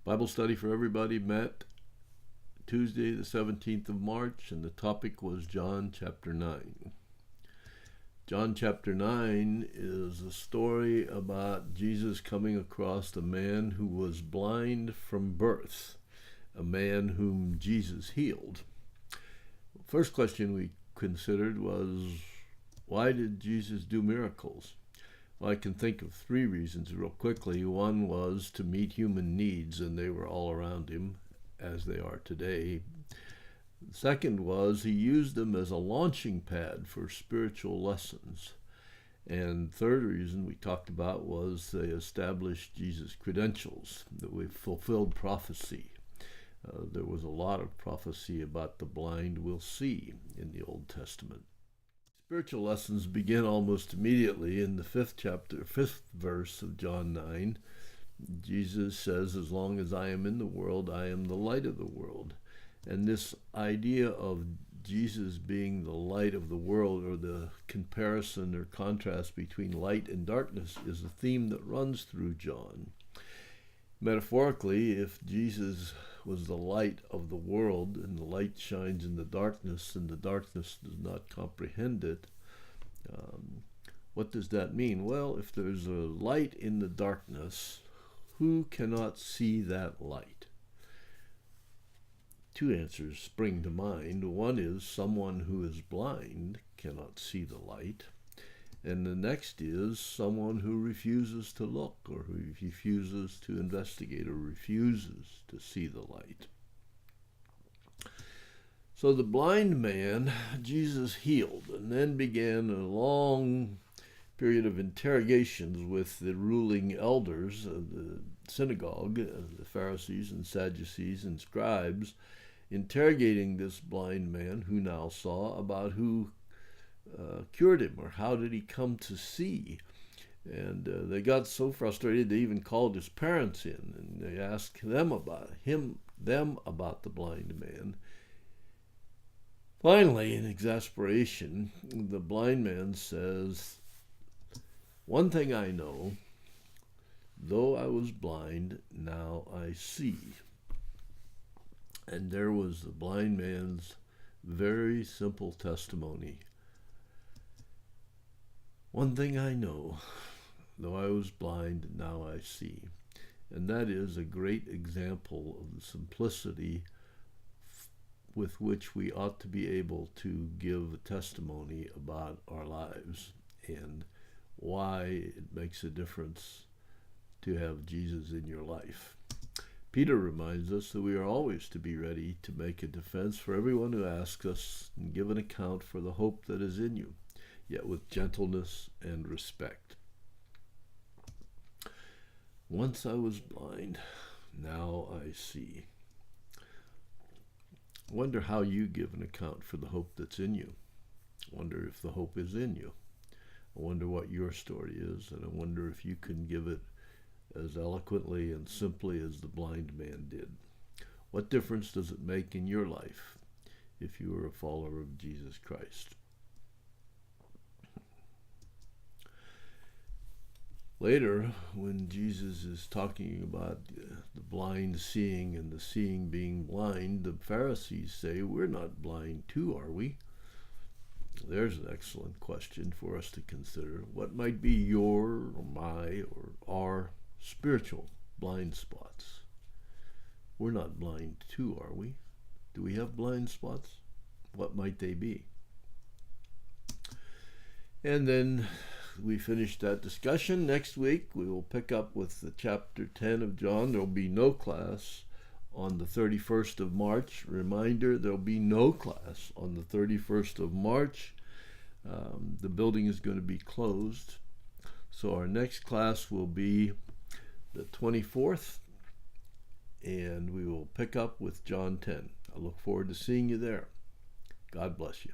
Bible study for everybody met Tuesday, the 17th of March, and the topic was John chapter 9. John chapter 9 is a story about Jesus coming across a man who was blind from birth, a man whom Jesus healed. First question we considered was, why did Jesus do miracles? Well, I can think of three reasons real quickly. One was to meet human needs, and they were all around him, as they are today. The second was he used them as a launching pad for spiritual lessons. And third reason we talked about was they established Jesus' credentials, that we fulfilled prophecy. There was a lot of prophecy about the blind will see in the Old Testament. Spiritual lessons begin almost immediately in the fifth verse of John 9. Jesus says, as long as I am in the world, I am the light of the world. And this idea of Jesus being the light of the world, or the comparison or contrast between light and darkness, is a theme that runs through John. Metaphorically, if Jesus was the light of the world and the light shines in the darkness and the darkness does not comprehend it, what does that mean? Well, if there's a light in the darkness, who cannot see that light? Two answers spring to mind. One is someone who is blind cannot see the light. And the next is someone who refuses to look, or who refuses to investigate, or refuses to see the light. So the blind man, Jesus healed, and then began a long period of interrogations with the ruling elders of the synagogue, the Pharisees and Sadducees and scribes, interrogating this blind man who now saw about who cured him, or how did he come to see. And they got so frustrated they even called his parents in, and they asked them about the blind man. Finally, in exasperation, the blind man says, "One thing I know, though I was blind, now I see." And there was the blind man's very simple testimony. One thing I know, though I was blind, now I see. And that is a great example of the simplicity with which we ought to be able to give a testimony about our lives and why it makes a difference to have Jesus in your life. Peter reminds us that we are always to be ready to make a defense for everyone who asks us and give an account for the hope that is in you, yet with gentleness and respect. Once I was blind, now I see. I wonder how you give an account for the hope that's in you. I wonder if the hope is in you. I wonder what your story is, and I wonder if you can give it as eloquently and simply as the blind man did. What difference does it make in your life if you are a follower of Jesus Christ? Later, when Jesus is talking about the blind seeing and the seeing being blind, the Pharisees say, "We're not blind too, are we?" There's an excellent question for us to consider. What might be your or my or our spiritual blind spots? We're not blind too, are we? Do we have blind spots? What might they be? And then we finished that discussion. Next week we will pick up with the chapter 10 of John. There will be no class on the 31st of March. Reminder, there will be no class on the 31st of March. The building is going to be closed. So our next class will be the 24th, and we will pick up with John 10. I look forward to seeing you there. God bless you.